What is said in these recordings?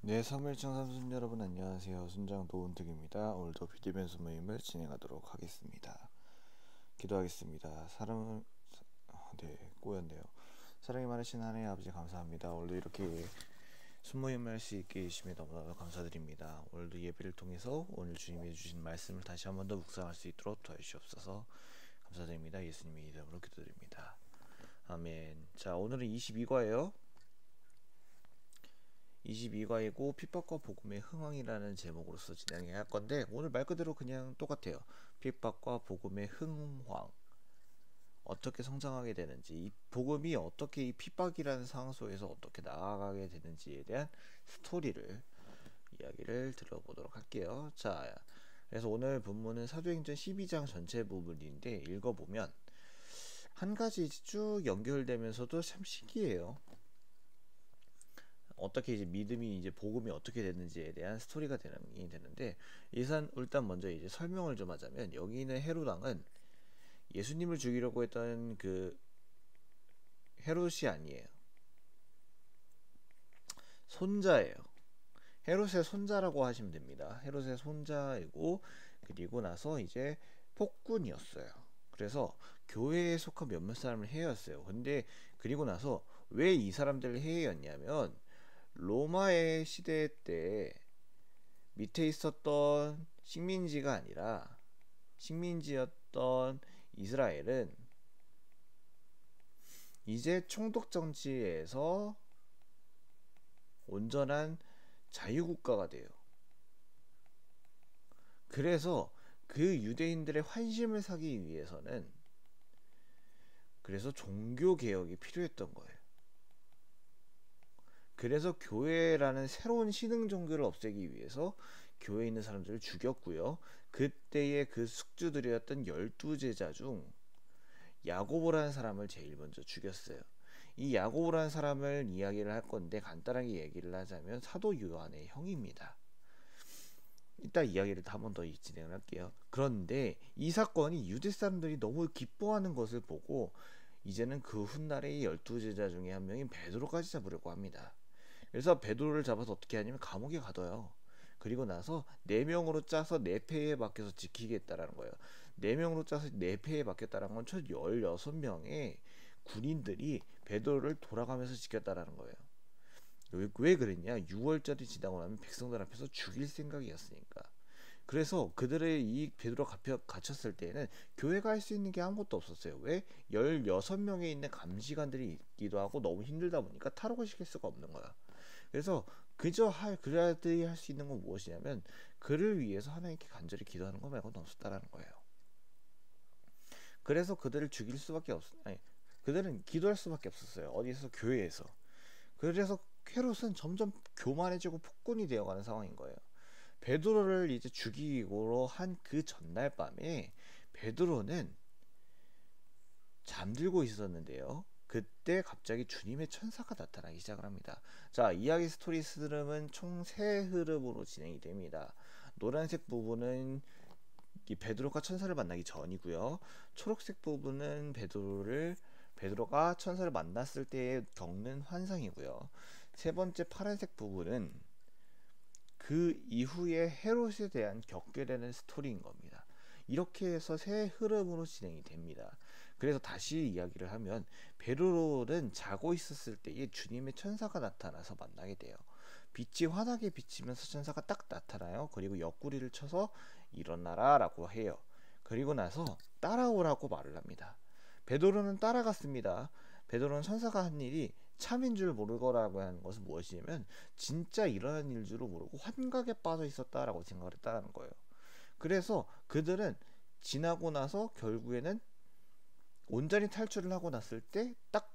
네, 3일장 삼순 여러분 안녕하세요. 순장 도운득입니다. 오늘도 비대면수 모임을 진행하도록 하겠습니다. 기도하겠습니다. 꼬였네요. 사랑이 많으신 하나님 아버지 감사합니다. 오늘도 이렇게 순모임을 할 수 있게 해주시며 너무나도 감사드립니다. 오늘도 예배를 통해서 오늘 주님이 주신 말씀을 다시 한 번 더 묵상할 수 있도록 도와주시옵소서. 감사드립니다. 예수님의 이름으로 기도드립니다. 아멘. 자, 오늘은 22과예요. 22과이고 핍박과 복음의 흥황이라는 제목으로서 진행해 할 건데, 오늘 말 그대로 그냥 똑같아요. 핍박과 복음의 흥황, 어떻게 성장하게 되는지, 이 복음이 어떻게 이 핍박이라는 상황 속에서 어떻게 나아가게 되는지에 대한 스토리를 이야기를 들어보도록 할게요. 자, 그래서 오늘 본문은 사도행전 12장 전체 부분인데, 읽어보면 한 가지 쭉 연결되면서도 참 신기해요. 어떻게 이제 믿음이 이제 복음이 어떻게 됐는지에 대한 스토리가 되는데, 일단 먼저 이제 설명을 좀 하자면, 여기 있는 헤롯 왕은 예수님을 죽이려고 했던 그 헤롯이 아니에요. 손자예요. 헤롯의 손자라고 하시면 됩니다. 헤롯의 손자이고, 그리고 나서 이제 폭군이었어요. 그래서 교회에 속한 몇몇 사람을 해였어요. 근데 그리고 나서 왜 이 사람들을 해였냐면, 로마의 시대 때 밑에 있었던 식민지가 아니라 식민지였던 이스라엘은 이제 총독 정치에서 온전한 자유국가가 돼요. 그래서 그 유대인들의 환심을 사기 위해서는 그래서 종교 개혁이 필요했던 거예요. 그래서 교회라는 새로운 신흥 종교를 없애기 위해서 교회에 있는 사람들을 죽였고요. 그때의 그 숙주들이었던 12제자 중 야고보라는 사람을 제일 먼저 죽였어요. 이 야고보라는 사람을 이야기를 할 건데, 간단하게 얘기를 하자면 사도 요한의 형입니다. 이따 이야기를 한 번 더 진행을 할게요. 그런데 이 사건이 유대 사람들이 너무 기뻐하는 것을 보고 이제는 그 훗날의 12제자 중에 한 명인 베드로까지 잡으려고 합니다. 그래서 베드로를 잡아서 어떻게 하냐면 감옥에 가둬요. 그리고 나서 4명으로 짜서 4패에 맡겨서 지키겠다라는 거예요. 4명으로 짜서 4패에 맡겼다는 건 총 16명의 군인들이 베드로를 돌아가면서 지켰다라는 거예요. 왜 그랬냐? 6월절이 지나고 나면 백성들 앞에서 죽일 생각이었으니까. 그래서 그들의 이 베드로가 갇혔을 때에는 교회가 할 수 있는 게 아무것도 없었어요. 왜? 16명에 있는 감시관들이 있기도 하고 너무 힘들다 보니까 탈옥을 시킬 수가 없는 거야. 그래서 그들이 할 수 있는 건 무엇이냐면, 그를 위해서 하나님께 간절히 기도하는 거 말고는 없었다라는 거예요. 그래서 그들을 죽일 수밖에 그들은 기도할 수밖에 없었어요. 어디서? 교회에서. 그래서 헤롯은 점점 교만해지고 폭군이 되어가는 상황인 거예요. 베드로를 이제 죽이고 한 그 전날 밤에 베드로는 잠들고 있었는데요. 그때 갑자기 주님의 천사가 나타나기 시작을 합니다. 자, 이야기 스토리 흐름은 총 3흐름으로 진행이 됩니다. 노란색 부분은 이 베드로가 천사를 만나기 전이고요. 초록색 부분은 베드로가 천사를 만났을 때 겪는 환상이고요. 세 번째 파란색 부분은 그 이후에 헤롯에 대한 겪게 되는 스토리인 겁니다. 이렇게 해서 세 흐름으로 진행이 됩니다. 그래서 다시 이야기를 하면, 베드로는 자고 있었을 때에 주님의 천사가 나타나서 만나게 돼요. 빛이 환하게 비치면서 천사가 딱 나타나요. 그리고 옆구리를 쳐서 일어나라 라고 해요. 그리고 나서 따라오라고 말을 합니다. 베드로는 따라갔습니다. 베드로는 천사가 한 일이 참인 줄 모르거라고 하는 것은 무엇이냐면, 진짜 일어난 일 줄을 모르고 환각에 빠져 있었다라고 생각을 했다는 거예요. 그래서 그들은 지나고 나서 결국에는 온전히 탈출을 하고 났을 때 딱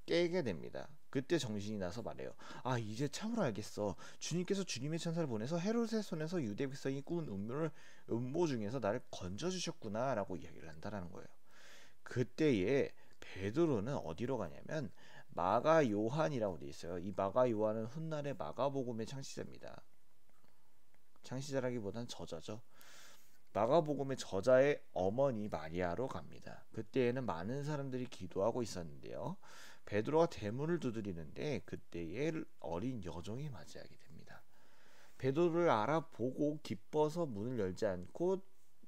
깨게 됩니다. 그때 정신이 나서 말해요. 아, 이제 참으로 알겠어. 주님께서 주님의 천사를 보내서 헤롯의 손에서 유대 백성이 꾼 음모 중에서 나를 건져주셨구나 라고 이야기를 한다는 거예요. 그때에 베드로는 어디로 가냐면 마가 요한이라고 되어 있어요. 이 마가 요한은 훗날의 마가복음의 창시자입니다. 창시자라기보다는 저자죠. 마가복음의 저자의 어머니 마리아로 갑니다. 그때에는 많은 사람들이 기도하고 있었는데요. 베드로가 대문을 두드리는데 그때에 어린 여종이 맞이하게 됩니다. 베드로를 알아보고 기뻐서 문을 열지 않고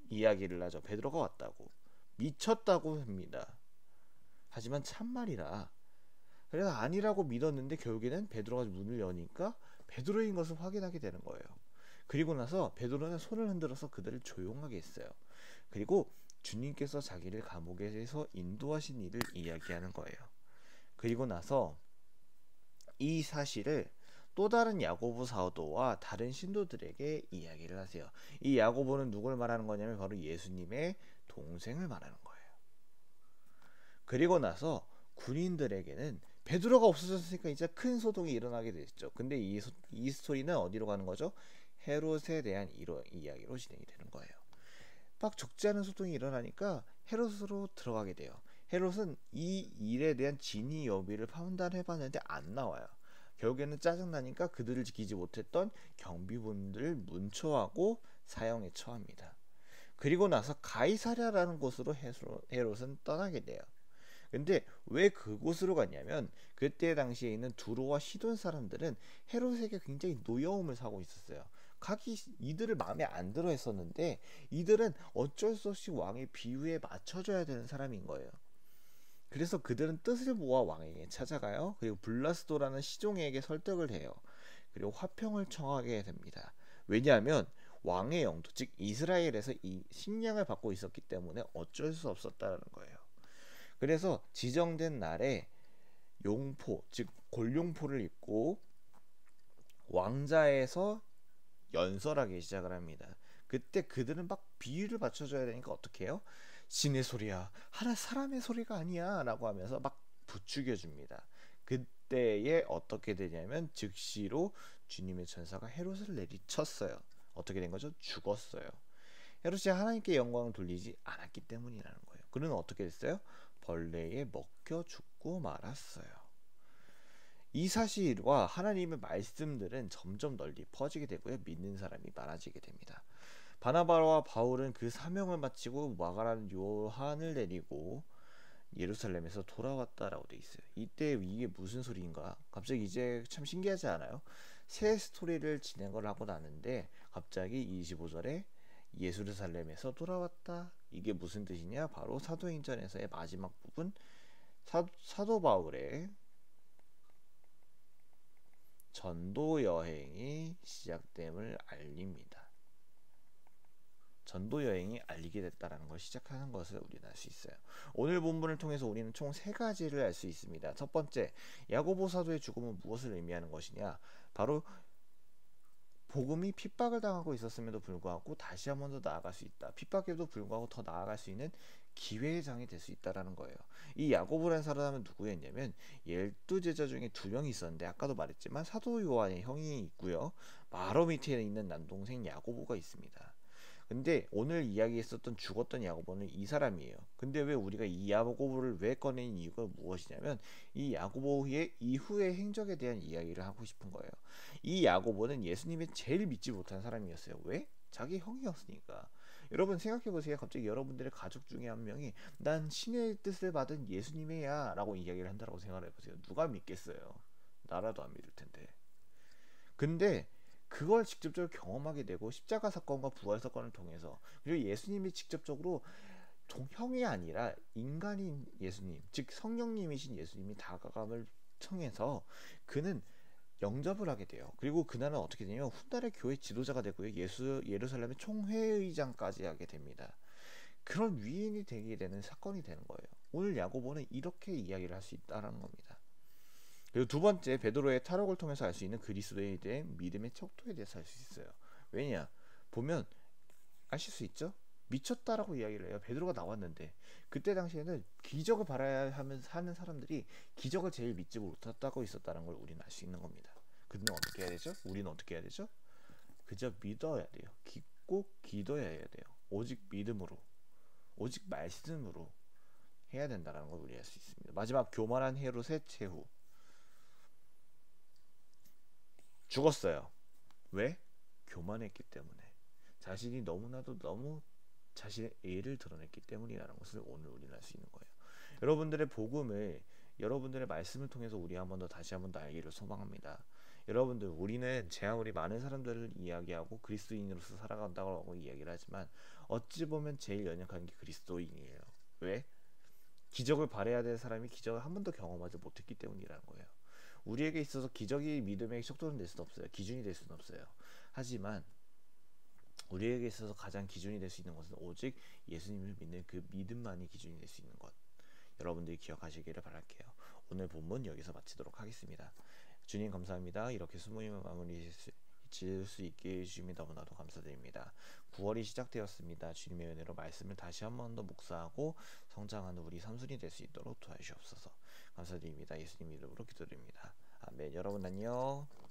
이야기를 하죠. 베드로가 왔다고. 미쳤다고 합니다. 하지만 참말이라. 그래서 아니라고 믿었는데 결국에는 베드로가 문을 여니까 베드로인 것을 확인하게 되는 거예요. 그리고 나서 베드로는 손을 흔들어서 그들을 조용하게 했어요. 그리고 주님께서 자기를 감옥에서 인도하신 일을 이야기하는 거예요. 그리고 나서 이 사실을 또 다른 야고보 사도와 다른 신도들에게 이야기를 하세요. 이 야고보는 누굴 말하는 거냐면 바로 예수님의 동생을 말하는 거예요. 그리고 나서 군인들에게는 베드로가 없어졌으니까 이제 큰 소동이 일어나게 됐죠. 근데 이 스토리는 어디로 가는 거죠? 헤롯에 대한 이야기로 진행이 되는 거예요. 막 적지 않은 소동이 일어나니까 헤롯으로 들어가게 돼요. 헤롯은 이 일에 대한 진위 여부를 판단해봤는데 안 나와요. 결국에는 짜증나니까 그들을 지키지 못했던 경비분들을 문초하고 사형에 처합니다. 그리고 나서 가이사랴라는 곳으로 헤롯은 떠나게 돼요. 근데 왜 그곳으로 갔냐면 그때 당시에 있는 두로와 시돈 사람들은 헤롯에게 굉장히 노여움을 사고 있었어요. 이들을 마음에 안 들어 했었는데 이들은 어쩔 수 없이 왕의 비유에 맞춰줘야 되는 사람인 거예요. 그래서 그들은 뜻을 모아 왕에게 찾아가요. 그리고 블라스도라는 시종에게 설득을 해요. 그리고 화평을 청하게 됩니다. 왜냐하면 왕의 영토, 즉 이스라엘에서 이 식량을 받고 있었기 때문에 어쩔 수 없었다는 거예요. 그래서 지정된 날에 용포, 즉 골용포를 입고 왕자에서 연설하기 시작을 합니다. 그때 그들은 막 비유를 맞춰줘야 되니까 어떻게 해요? 신의 소리야, 하나 사람의 소리가 아니야 라고 하면서 막 부추겨줍니다. 그때에 어떻게 되냐면 즉시로 주님의 천사가 헤롯을 내리쳤어요. 어떻게 된 거죠? 죽었어요. 헤롯이 하나님께 영광을 돌리지 않았기 때문이라는 거예요. 그는 어떻게 됐어요? 벌레에 먹혀 죽고 말았어요. 이 사실과 하나님의 말씀들은 점점 널리 퍼지게 되고요. 믿는 사람이 많아지게 됩니다. 바나바와 바울은 그 사명을 마치고 마가라는 요한을 데리고 예루살렘에서 돌아왔다라고 돼 있어요. 이때 이게 무슨 소리인가? 갑자기 이제 참 신기하지 않아요? 새 스토리를 진행을 하고 나는데 갑자기 25절에 예루살렘에서 돌아왔다. 이게 무슨 뜻이냐? 바로 사도행전에서의 마지막 부분 사도 바울의 전도 여행이 시작됨을 알립니다. 전도 여행이 알리게 됐다라는 걸 시작하는 것을 우리는 알 수 있어요. 오늘 본문을 통해서 우리는 총 3가지를 알 수 있습니다. 첫 번째, 야고보 사도의 죽음은 무엇을 의미하는 것이냐? 바로 복음이 핍박을 당하고 있었음에도 불구하고 다시 한 번 더 나아갈 수 있다. 핍박에도 불구하고 더 나아갈 수 있는 기회의 장이 될 수 있다라는 거예요. 이 야고보라는 사람은 누구였냐면 12제자 중에 2명이 있었는데 아까도 말했지만 사도 요한의 형이 있고요. 바로 밑에 있는 남동생 야고보가 있습니다. 근데 오늘 이야기했었던 죽었던 야고보는 이 사람이에요. 근데 왜 우리가 이 야고보를 왜 꺼낸 이유가 무엇이냐면 이 야고보의 이후의 행적에 대한 이야기를 하고 싶은 거예요. 이 야고보는 예수님을 제일 믿지 못한 사람이었어요. 왜? 자기 형이었으니까. 여러분 생각해보세요. 갑자기 여러분들의 가족 중에 한 명이 난 신의 뜻을 받은 예수님이야 라고 이야기를 한다고 생각해보세요. 누가 믿겠어요? 나라도 안 믿을 텐데. 근데 그걸 직접적으로 경험하게 되고 십자가 사건과 부활 사건을 통해서 그리고 예수님이 직접적으로 형이 아니라 인간인 예수님, 즉 성령님이신 예수님이 다가감을 통해서 그는 영접을 하게 돼요. 그리고 그날은 어떻게 되냐면 훗날의 교회 지도자가 되고요. 예루살렘의 총회의장까지 하게 됩니다. 그런 위인이 되게 되는 사건이 되는 거예요. 오늘 야고보는 이렇게 이야기를 할 수 있다는 겁니다. 그리고 두 번째, 베드로의 탈옥을 통해서 알 수 있는 그리스도에 대한 믿음의 척도에 대해서 알 수 있어요. 왜냐? 보면 아실 수 있죠? 미쳤다라고 이야기를 해요. 베드로가 나왔는데 그때 당시에는 기적을 바라야 하는 사람들이 기적을 제일 믿지 못했다고 있었다는 걸 우리는 알 수 있는 겁니다. 그는 어떻게 해야 되죠? 우리는 어떻게 해야 되죠? 그저 믿어야 돼요. 꼭 기도해야 돼요. 오직 믿음으로, 오직 말씀으로 해야 된다는 걸 우리 알 수 있습니다. 마지막, 교만한 헤롯의 최후. 죽었어요. 왜? 교만했기 때문에. 자신이 너무나도 너무 자신의 애를 드러냈기 때문이라는 것을 오늘 우리는 알 수 있는 거예요. 여러분들의 복음을, 여러분들의 말씀을 통해서 우리 다시 한 번 더 알기를 소망합니다. 여러분들 우리는 제 아무리 많은 사람들을 이야기하고 그리스도인으로서 살아간다고 이야기를 하지만 어찌 보면 제일 연약한 게 그리스도인이에요. 왜? 기적을 바라야 될 사람이 기적을 한 번도 경험하지 못했기 때문이라는 거예요. 우리에게 있어서 기적이 믿음의 속도는 될 수는 없어요. 기준이 될 수는 없어요. 하지만 우리에게 있어서 가장 기준이 될 수 있는 것은 오직 예수님을 믿는 그 믿음만이 기준이 될 수 있는 것. 여러분들이 기억하시기를 바랄게요. 오늘 본문 여기서 마치도록 하겠습니다. 주님 감사합니다. 이렇게 수모임을 마무리 지을 수 있게 해주심이 너무나도 감사드립니다. 9월이 시작되었습니다. 주님의 은혜로 말씀을 다시 한 번 더 묵상하고 성장하는 우리 삼순이 될 수 있도록 도와주시옵소서. 감사드립니다. 예수님 이름으로 기도드립니다. 아멘. 여러분 안녕.